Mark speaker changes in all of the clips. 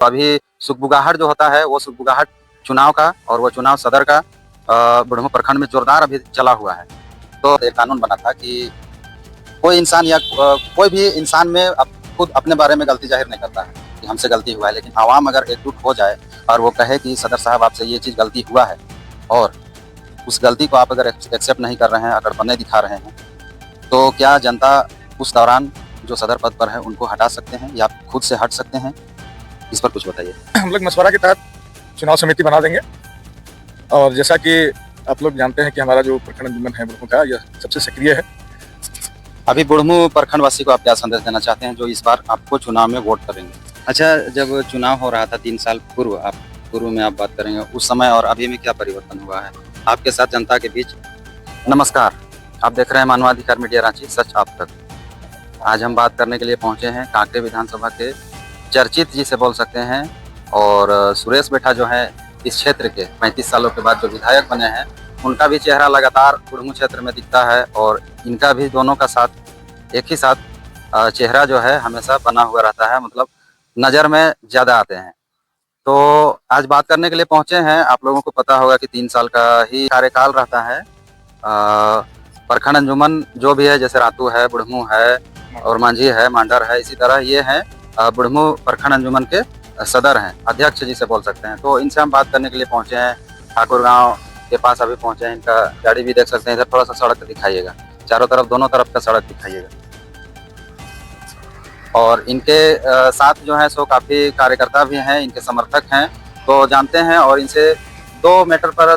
Speaker 1: तो अभी सुगबुगाहट जो होता है वो सुगबुगाहट चुनाव का और वो चुनाव सदर का बुढ़मू प्रखंड में जोरदार अभी चला हुआ है। तो एक कानून बना था कि कोई इंसान या कोई भी इंसान में खुद अपने बारे में गलती जाहिर नहीं करता है कि हमसे गलती हुआ है, लेकिन आवाम अगर एकजुट हो जाए और वो कहे कि सदर साहब आपसे ये चीज़ गलती हुआ है और उस गलती को आप अगर एक्सेप्ट नहीं कर रहे हैं, अगर बनने दिखा रहे हैं, तो क्या जनता उस दौरान जो सदर पद पर है उनको हटा सकते हैं या खुद से हट सकते हैं? इस पर कुछ बताइए।
Speaker 2: हम लोग मशवरा के तहत चुनाव समिति बना देंगे और जैसा कि आप लोग जानते हैं कि हमारा जो प्रखंड अंजुमन है बुढ़मू का, यह सबसे सक्रिय है।
Speaker 1: अभी बुढ़मू प्रखंड वासी को आप क्या संदेश देना चाहते हैं जो इस बार आपको चुनाव में वोट करेंगे? अच्छा, जब चुनाव हो रहा था 3 साल पूर्व में आप बात करेंगे, उस समय और अभी में क्या परिवर्तन हुआ है आपके साथ जनता के बीच? नमस्कार, आप देख रहे हैं मानवाधिकार मीडिया रांची, सच आप तक। आज हम बात करने के लिए पहुंचे हैं कांकेर विधानसभा के चर्चित जिसे बोल सकते हैं, और सुरेश बेटा जो है इस क्षेत्र के 35 सालों के बाद जो विधायक बने हैं, उनका भी चेहरा लगातार बुढ़मू क्षेत्र में दिखता है और इनका भी दोनों का साथ एक ही साथ चेहरा जो है हमेशा बना हुआ रहता है, मतलब नज़र में ज़्यादा आते हैं। तो आज बात करने के लिए पहुंचे हैं। आप लोगों को पता होगा कि 3 साल का ही कार्यकाल रहता है। प्रखंड अंजुमन जो भी है, जैसे रातू है, बुढ़मू है और मांझी है, मांडर है, इसी तरह ये हैं बुढ़मू प्रखंड अंजुमन के सदर हैं, अध्यक्ष जिसे बोल सकते हैं। तो इनसे हम बात करने के लिए पहुंचे हैं। ठाकुर गांव के पास अभी पहुंचे हैं। इनका गाड़ी भी देख सकते हैं। इधर थोड़ा सा सड़क दिखाइएगा, चारों तरफ दोनों तरफ का सड़क दिखाइएगा। और इनके साथ जो है सो काफ़ी कार्यकर्ता भी हैं, इनके समर्थक हैं। तो जानते हैं और इनसे 2 मैटर पर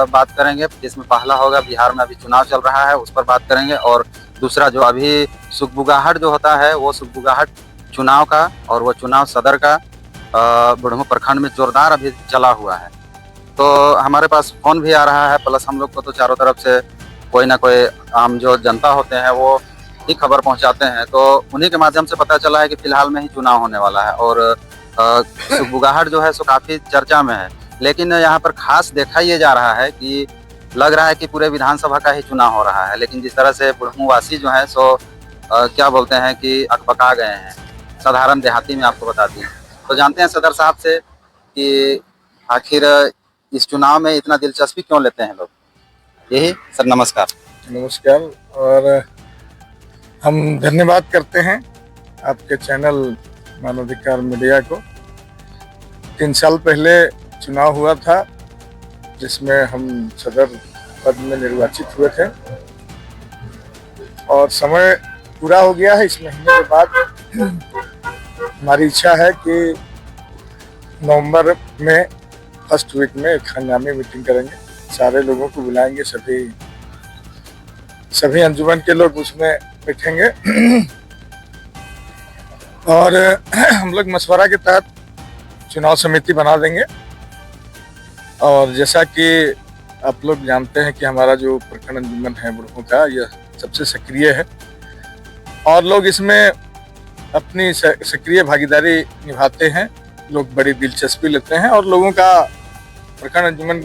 Speaker 1: बात करेंगे, जिसमें पहला होगा बिहार में अभी चुनाव चल रहा है, उस पर बात करेंगे, और दूसरा जो अभी सुगबुगाहट जो होता है वो सुगबुगाहट चुनाव का और वो चुनाव सदर का बुढ़मू प्रखंड में जोरदार अभी चला हुआ है। तो हमारे पास फ़ोन भी आ रहा है, प्लस हम लोग को तो चारों तरफ से कोई ना कोई आम जो जनता होते हैं वो ही खबर पहुंचाते हैं। तो उन्हीं के माध्यम से पता चला है कि फिलहाल में ही चुनाव होने वाला है और सुगबुगाहट जो है सो काफ़ी चर्चा में है। लेकिन यहाँ पर खास देखा ये जा रहा है कि लग रहा है कि पूरे विधानसभा का ही चुनाव हो रहा है, लेकिन जिस तरह से बुढ़मू वासी जो है सो क्या बोलते हैं कि अकबका गए हैं, साधारण देहाती में आपको बता दी। तो जानते हैं सदर साहब से कि आखिर इस चुनाव में इतना दिलचस्पी क्यों लेते हैं लोग। यही सर, नमस्कार।
Speaker 2: नमस्कार, और हम धन्यवाद करते हैं आपके चैनल मानवाधिकार मीडिया को। 3 साल पहले चुनाव हुआ था जिसमें हम सदर पद में निर्वाचित हुए थे और समय पूरा हो गया है। इस महीने के बाद हमारी इच्छा है कि नवंबर में फर्स्ट वीक में एक हंगामी मीटिंग करेंगे, सारे लोगों को बुलाएंगे, सभी अंजुमन के लोग उसमें बैठेंगे और हम लोग मशवरा के तहत चुनाव समिति बना देंगे। और जैसा कि आप लोग जानते हैं कि हमारा जो प्रखंड अंजुमन है बुढ़मू का, यह सबसे सक्रिय है और लोग इसमें अपनी सक्रिय भागीदारी निभाते हैं। लोग बड़ी दिलचस्पी लेते हैं और लोगों का प्रखंड अंजुमन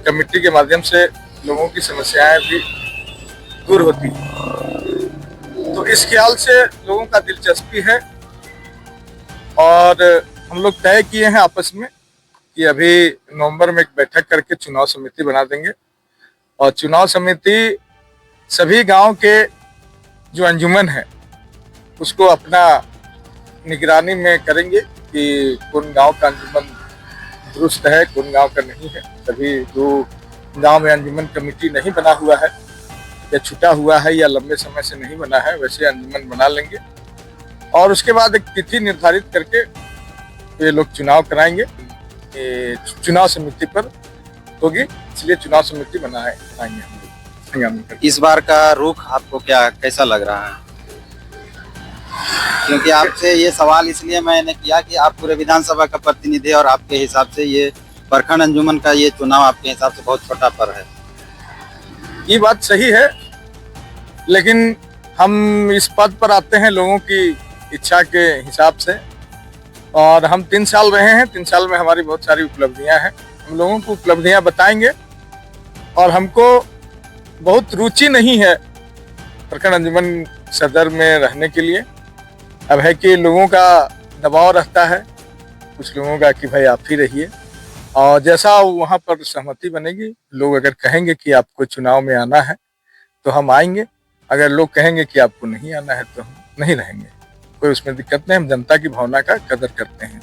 Speaker 2: कमेटी के माध्यम से लोगों की समस्याएं भी दूर होती हैं। तो इस ख्याल से लोगों का दिलचस्पी है और हम लोग तय किए हैं आपस में कि अभी नवंबर में एक बैठक करके चुनाव समिति बना देंगे और चुनाव समिति सभी गांव के जो अंजुमन है उसको अपना निगरानी में करेंगे कि कौन गांव का अंजुमन दुरुस्त है, कौन गांव का नहीं है। सभी जो गांव में अंजुमन कमेटी नहीं बना हुआ है या छुटा हुआ है या लंबे समय से नहीं बना है, वैसे अंजुमन बना लेंगे और उसके बाद एक तिथि निर्धारित करके ये लोग चुनाव कराएंगे। चुनाव समिति पर होगी, इसलिए चुनाव समिति बनाएंगे।
Speaker 1: इस बार का रुख आपको कैसा लग रहा है? क्योंकि आपसे ये सवाल इसलिए मैंने किया कि आप पूरे विधानसभा का प्रतिनिधि और आपके हिसाब से ये प्रखंड अंजुमन का ये चुनाव आपके हिसाब से बहुत छोटा पर है।
Speaker 2: ये बात सही है, लेकिन हम इस पद पर आते हैं लोगों की इच्छा के हिसाब से और हम 3 साल रहे हैं। 3 साल में हमारी बहुत सारी उपलब्धियां हैं, हम लोगों को उपलब्धियां बताएंगे और हमको बहुत रुचि नहीं है प्रखंड अंजुमन सदर में रहने के लिए। अब है कि लोगों का दबाव रहता है कुछ लोगों का कि भाई आप ही रहिए, और जैसा वहाँ पर सहमति बनेगी, लोग अगर कहेंगे कि आपको चुनाव में आना है तो हम आएंगे, अगर लोग कहेंगे कि आपको नहीं आना है तो हम नहीं रहेंगे। कोई उसमें दिक्कत नहीं, हम जनता की भावना का कदर करते हैं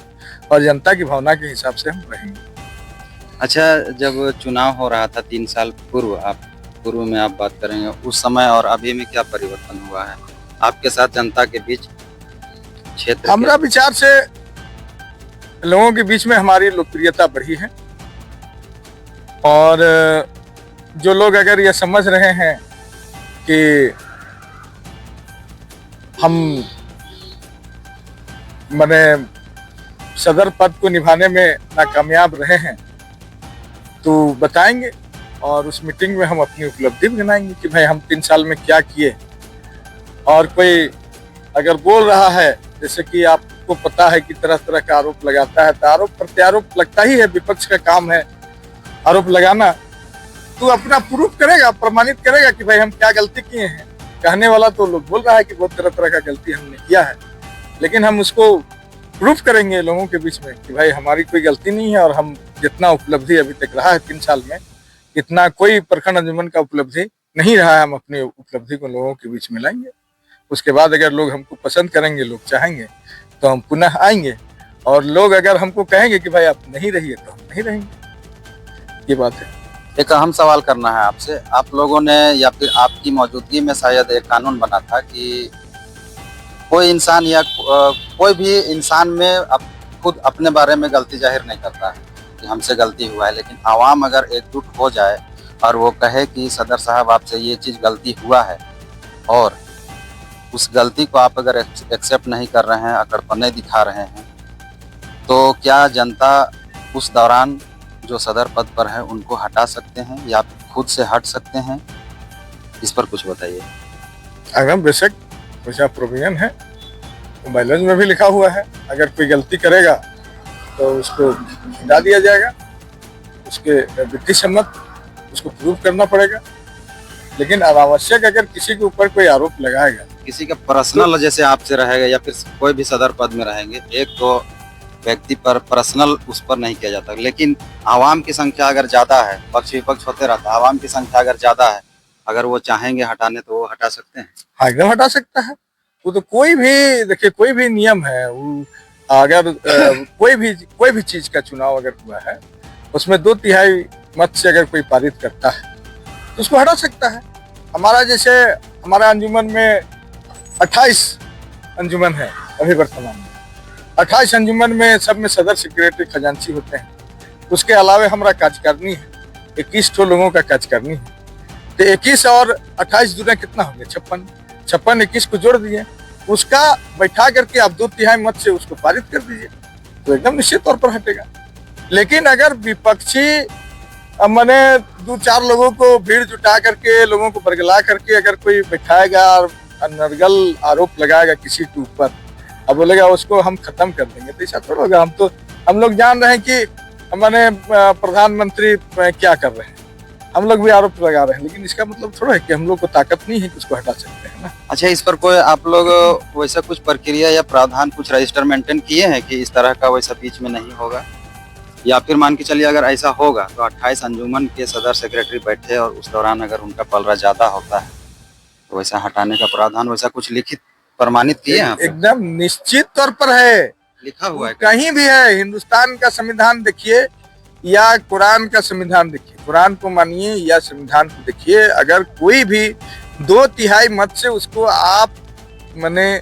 Speaker 2: और जनता की भावना के हिसाब से हम रहेंगे।
Speaker 1: अच्छा, जब चुनाव हो रहा था 3 साल पूर्व में आप बात करेंगे, उस समय और अभी में क्या परिवर्तन हुआ है आपके साथ जनता के बीच क्षेत्र
Speaker 2: हमारा विचार से लोगों के बीच में हमारी लोकप्रियता बढ़ी है, और जो लोग अगर ये समझ रहे हैं कि हम माने सदर पद को निभाने में नाकामयाब रहे हैं तो बताएंगे, और उस मीटिंग में हम अपनी उपलब्धि भी गिनाएंगे कि भाई हम 3 साल में क्या किए। और कोई अगर बोल रहा है, जैसे कि आपको पता है कि तरह तरह का आरोप लगाता है, तो आरोप प्रत्यारोप लगता ही है, विपक्ष का काम है आरोप लगाना, तो अपना प्रूफ करेगा, प्रमाणित करेगा कि भाई हम क्या गलती किए हैं। कहने वाला तो लोग बोल रहा है कि बहुत तरह तरह का गलती हमने किया है, लेकिन हम उसको प्रूफ करेंगे लोगों के बीच में कि भाई हमारी कोई गलती नहीं है, और हम जितना उपलब्धि अभी तक रहा है 3 साल में, इतना कोई प्रखंड अंजुमन का उपलब्धि नहीं रहा है। हम अपनी उपलब्धि को लोगों के बीच में लाएंगे। उसके बाद अगर लोग हमको पसंद करेंगे, लोग चाहेंगे, तो हम पुनः आएंगे, और लोग अगर हमको कहेंगे कि भाई आप नहीं रहिए तो हम नहीं रहेंगे। ये बात है।
Speaker 1: एक अहम सवाल करना है आपसे। आप लोगों ने या फिर आपकी मौजूदगी में शायद एक कानून बना था कि कोई इंसान या कोई भी इंसान में खुद अपने बारे में गलती जाहिर नहीं करता है कि हमसे गलती हुआ है, लेकिन आवाम अगर एकजुट हो जाए और वो कहे कि सदर साहब आपसे ये चीज़ गलती हुआ है, और उस गलती को आप अगर एक्सेप्ट नहीं कर रहे हैं, अकड़पने दिखा रहे हैं, तो क्या जनता उस दौरान जो सदर पद पर है उनको हटा सकते हैं या खुद से हट सकते हैं? इस पर कुछ बताइए।
Speaker 2: अगर बेशक वैसा प्रोविजन है, तो बायलॉज में भी लिखा हुआ है, अगर कोई गलती करेगा तो उसको हटा दिया जाएगा, उसके वित्तीय सम्मत उसको प्रूव करना पड़ेगा। लेकिन अनावश्यक अगर किसी के ऊपर कोई आरोप लगाएगा,
Speaker 1: किसी का पर्सनल जैसे आपसे रहेगा या फिर कोई भी सदर पद में रहेंगे, एक तो व्यक्ति पर पर्सनल उस पर नहीं किया जाता, लेकिन आवाम की संख्या अगर ज्यादा है, पक्ष विपक्ष होते रहता है, आवाम की संख्या अगर ज्यादा है, अगर वो चाहेंगे हटाने तो वो हटा सकते हैं।
Speaker 2: हाँ, एकदम हटा सकता है। वो तो कोई भी देखिए, कोई भी नियम है, वो अगर कोई भी चीज का चुनाव अगर हुआ है, उसमें 2/3 मत से अगर कोई पारित करता है तो उसको हटा सकता है। हमारा जैसे हमारा अंजुमन में 28 अंजुमन है अभी वर्तमान में। 28 अंजुमन में सब में सदर सेक्रेटरी खजांची होते हैं। उसके अलावा हमारा कार्यकारिणी है, 21 ठो लोगों का कार्यकारिणी है। तो 21 और 28 दूना कितना हो गया? 56 21 को जोड़ दिए, उसका बैठा करके आप 2/3 मत से उसको पारित कर दीजिए, तो एकदम निश्चित तौर पर हटेगा। लेकिन अगर विपक्षी मैंने 2-4 लोगों को भीड़ जुटा करके, लोगों को बरगला करके अगर कोई बैठाएगा और अनर्गल आरोप लगाएगा किसी के ऊपर, अब बोलेगा उसको हम खत्म कर देंगे, तो ऐसा थोड़ा होगा। हम लोग जान रहे हैं कि मैंने प्रधानमंत्री क्या कर रहे हैं, हम लोग भी आरोप लगा रहे हैं, लेकिन इसका मतलब थोड़ा है कि हम लोग को ताकत नहीं है कि उसको हटा सकते हैं ना।
Speaker 1: अच्छा, इस पर कोई आप लोग वैसा कुछ प्रक्रिया या प्रावधान, कुछ रजिस्टर मेंटेन किए हैं कि इस तरह का वैसा बीच में नहीं होगा? या फिर मान के चलिए अगर ऐसा होगा तो 28 अंजुमन के सदर सेक्रेटरी बैठे और उस दौरान अगर उनका पलड़ा ज्यादा होता है तो वैसा हटाने का प्रावधान, वैसा कुछ लिखित प्रमाणित किए हैं?
Speaker 2: एकदम निश्चित तौर पर है,
Speaker 1: लिखा हुआ है
Speaker 2: कहीं भी है। हिंदुस्तान का संविधान देखिए या कुरान का संविधान देखिए, कुरान को मानिए या संविधान को देखिए, अगर कोई भी 2/3 मत से उसको आप माने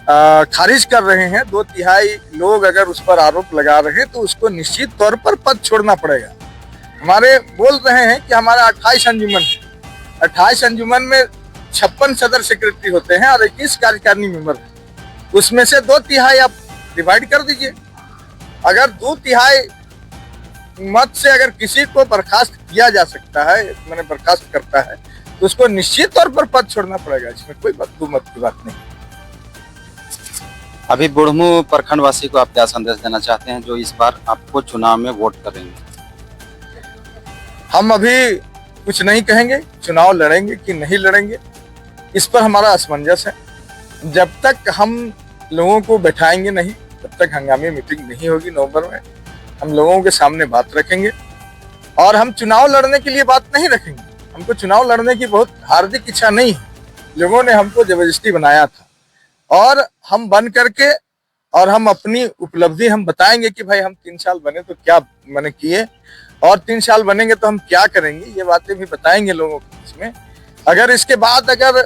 Speaker 2: खारिज कर रहे हैं, 2/3 लोग अगर उस पर आरोप लगा रहे हैं, तो उसको निश्चित तौर पर पद छोड़ना पड़ेगा। हमारे बोल रहे हैं कि हमारा 28 अंजुमन है, 28 अंजुमन में 56 सदर सेक्रेटरी होते हैं और 21 कार्यकारिणी मेंबर हैं, उसमें से 2/3 आप डिवाइड कर दीजिए। अगर 2/3 मत से अगर किसी को बर्खास्त किया जा सकता है, मैंने बर्खास्त करता है, तो उसको निश्चित तौर पर पद छोड़ना पड़ेगा। इसमें कोई दो मत की बात नहीं।
Speaker 1: अभी बुढ़मू प्रखंड वासी को आप क्या संदेश देना चाहते हैं जो इस बार आपको चुनाव में वोट करेंगे?
Speaker 2: हम अभी कुछ नहीं कहेंगे, चुनाव लड़ेंगे कि नहीं लड़ेंगे इस पर हमारा असमंजस है। जब तक हम लोगों को बैठाएंगे नहीं, जब तक हंगामी मीटिंग नहीं होगी नवंबर में, हम लोगों के सामने बात रखेंगे। और हम चुनाव लड़ने के लिए बात नहीं रखेंगे, हमको चुनाव लड़ने की बहुत हार्दिक इच्छा नहीं है। लोगों ने हमको जबरदस्ती बनाया था और हम बन करके और हम अपनी उपलब्धि हम बताएंगे कि भाई हम 3 साल बने तो क्या मैंने किए और 3 साल बनेंगे तो हम क्या करेंगे, ये बातें भी बताएंगे लोगों के बीच में। अगर इसके बाद अगर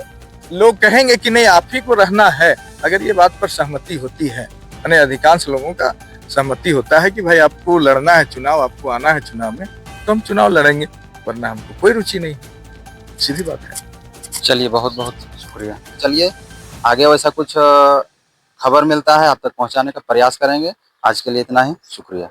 Speaker 2: लोग कहेंगे कि नहीं आप ही को रहना है, अगर ये बात पर सहमति होती है, यानी अधिकांश लोगों का सहमति होता है कि भाई आपको लड़ना है चुनाव, आपको आना है चुनाव में, तो हम चुनाव लड़ेंगे, वरना हमको कोई रुचि नहीं, सीधी बात है।
Speaker 1: चलिए बहुत बहुत शुक्रिया। चलिए आगे वैसा कुछ खबर मिलता है आप तक पहुंचाने का प्रयास करेंगे। आज के लिए इतना ही, शुक्रिया।